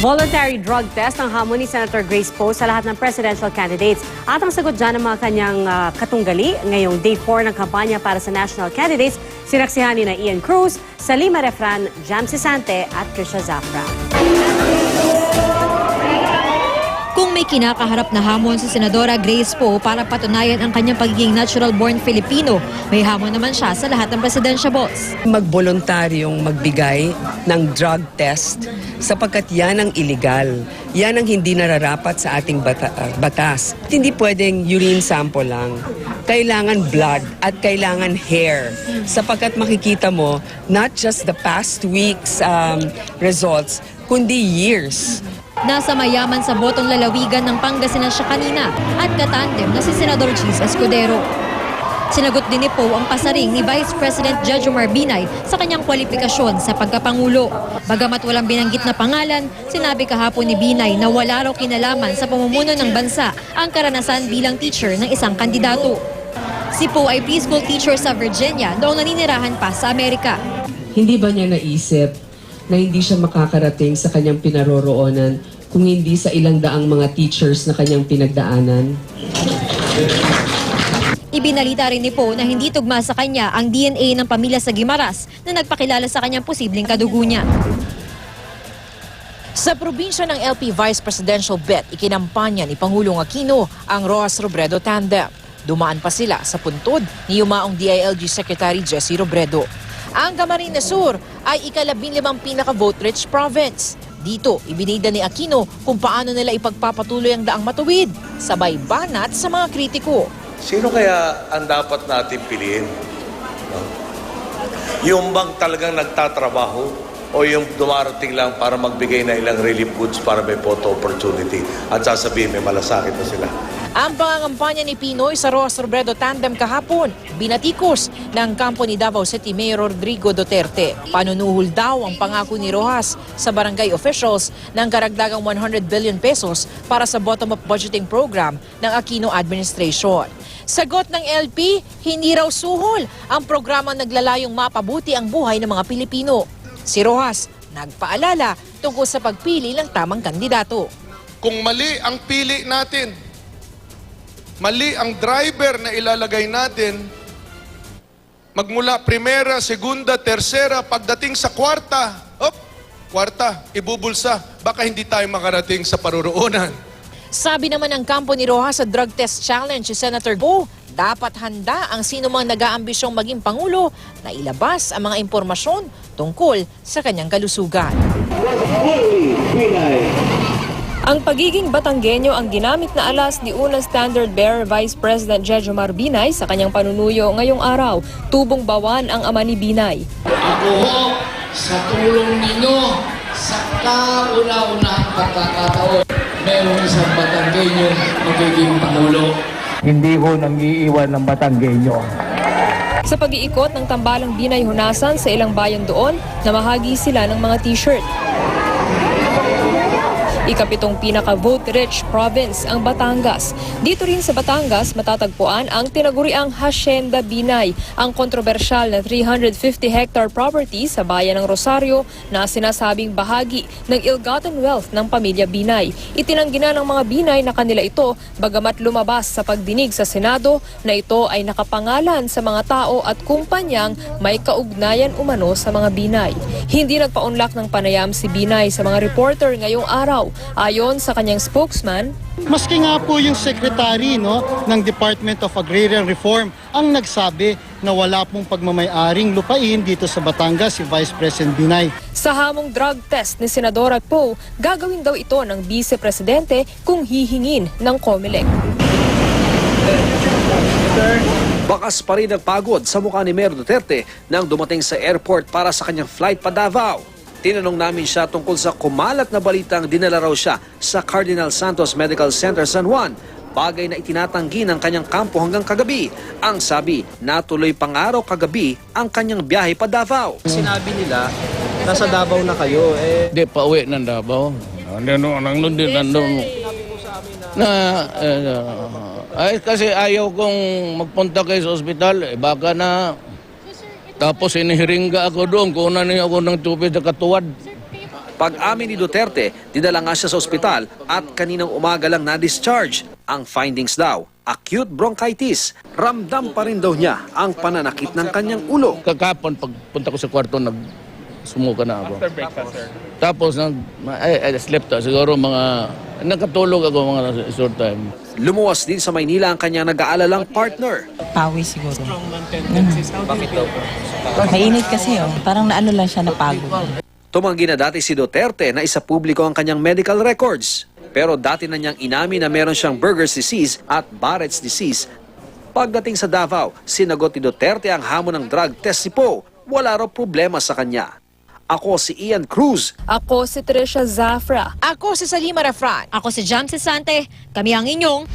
Voluntary drug test ang hamon ni Senator Grace Poe sa lahat ng presidential candidates. At ang sagot dyan ng mga kanyang katunggali ngayong day 4 ng kampanya para sa national candidates, sinaksihan ni na Ian Cruz, Salima Refran, Jam Sisante at Trisha Zafra. Kung may kinakaharap na hamon si Senadora Grace Poe para patunayan ang kanyang pagiging natural-born Filipino, may hamon naman siya sa lahat ng presidensya boss. Magboluntaryong magbigay ng drug test sapagkat yan ang illegal. Yan ang hindi nararapat sa ating batas. Hindi pwedeng urine sample lang. Kailangan blood at kailangan hair sapagkat makikita mo not just the past week's results, kundi years. Nasa mayaman sa botong lalawigan ng Pangasinan siya kanina at katandem na si Senador Cheese Escudero. Sinagot din ni Poe ang pasaring ni Vice President Jejomar Binay sa kanyang kwalifikasyon sa pagkapangulo. Bagamat walang binanggit na pangalan, sinabi kahapon ni Binay na wala raw kinalaman sa pamumuno ng bansa ang karanasan bilang teacher ng isang kandidato. Si Poe ay preschool teacher sa Virginia noong naninirahan pa sa Amerika. Hindi ba niya naisip na hindi siya makakarating sa kanyang pinaroroonan kung hindi sa ilang daang mga teachers na kanyang pinagdaanan? Ibinalita rin ni Poe na hindi tugma sa kanya ang DNA ng pamilya sa Guimaras na nagpakilala sa kanyang posibleng kadugo niya. Sa probinsya ng LP Vice Presidential Bet, ikinampanya ni Pangulong Aquino ang Rojas Robredo tandem. Dumaan pa sila sa puntod ni yumaong DILG Secretary Jesse Robredo. Ang Camarines Sur ay ika-15 pinaka-vote-rich province. Dito, ibinida ni Aquino kung paano nila ipagpapatuloy ang daang matuwid, sabay banat sa mga kritiko. Sino kaya ang dapat natin piliin? No? Yung bang talagang nagtatrabaho o yung dumarating lang para magbigay na ilang relief goods para may photo opportunity at sasabihin may malasakit na sila? Ang pangangampanya ni Pinoy sa Rojas Robredo tandem kahapon, binatikos ng kampo ni Davao City Mayor Rodrigo Duterte. Panunuhol daw ang pangako ni Rojas sa barangay officials ng karagdagang 100 billion pesos para sa bottom-up budgeting program ng Aquino administration. Sagot ng LP, hindi raw suhol ang programang naglalayong mapabuti ang buhay ng mga Pilipino. Si Rojas nagpaalala tungkol sa pagpili ng tamang kandidato. Kung mali ang pili natin, mali ang driver na ilalagay natin, magmula primera, segunda, tersera, pagdating sa kwarta, ibubulsa, baka hindi tayo makarating sa paruroonan. Sabi naman ng kampo ni Rojas sa drug test challenge si Senator Poe, dapat handa ang sino mang nag-aambisyong maging Pangulo na ilabas ang mga impormasyon tungkol sa kanyang kalusugan. Ang pagiging Batanggenyo ang ginamit na alas ni unang Standard Bearer Vice President Jejomar Binay sa kanyang panunuyo ngayong araw. Tubong Bawan ang ama ni Binay. Ako ho, sa tulong ninyo, sa kauna-unahang pagkakataon, mayroong isang Batanggenyo magiging Pangulo. Hindi ho nang-iiwan ng Batanggenyo. Sa pag-iikot ng tambalang Binay Hunasan sa ilang bayan doon, namahagi sila ng mga t-shirt. Ikapitong pinaka-vote-rich province ang Batangas. Dito rin sa Batangas matatagpuan ang tinaguriang Hacienda Binay, ang kontrobersyal na 350-hectare property sa bayan ng Rosario na sinasabing bahagi ng ill-gotten wealth ng pamilya Binay. Itinanggi na ng mga Binay na kanila ito bagamat lumabas sa pagdinig sa Senado na ito ay nakapangalan sa mga tao at kumpanyang may kaugnayan umano sa mga Binay. Hindi nagpaunlak ng panayam si Binay sa mga reporter ngayong araw. Ayon sa kanyang spokesman, maski nga po yung secretary ng Department of Agrarian Reform ang nagsabi na wala pong pagmamay-aring lupain dito sa Batangas si Vice President Binay. Sa hamong drug test ni Senadora Poe, gagawin daw ito ng Vice Presidente kung hihingin ng COMELEC. Bakas pa rin ang pagod sa mukha ni Mayor Duterte nang dumating sa airport para sa kanyang flight pa Davao. Tinanong namin siya tungkol sa kumalat na balitang dinala raw siya sa Cardinal Santos Medical Center San Juan, bagay na itinatanggi ng kanyang kampo hanggang kagabi. Ang sabi, natuloy pang araw kagabi ang kanyang biyahe pa Davao. Sinabi nila, nasa Davao na kayo. Hindi, pauwi ng Davao. Ay, kasi ayaw kong magpunta kayo sa ospital, baka na tapos inihiringga ako doon, kunan niya ako ng tubig na katuwad. Pag-amin ni Duterte, dinala nga siya sa ospital at kaninang umaga lang na-discharge. Ang findings daw, acute bronchitis. Ramdam pa rin daw niya ang pananakit ng kanyang ulo. Kakapon, pagpunta ko sa kwarto, sumuka na ako. After breakfast, sir? Tapos, I slept. Siguro nakatulog ako mga short time. Lumuwas din sa Maynila ang kanyang nag-aalalang partner. Pawis siguro. Bakit daw? Mainit kasi parang naano lang siya napagod. Tumanggi na dati si Duterte na isa publiko ang kanyang medical records. Pero dati na niyang inamin na meron siyang Buerger's disease at Barrett's disease. Pagdating sa Davao, sinagot ni Duterte ang hamon ng drug test si Poe. Wala raw problema sa kanya. Ako si Ian Cruz. Ako si Tricia Zafra. Ako si Salima Rafran. Ako si Jam Sante, kami ang inyong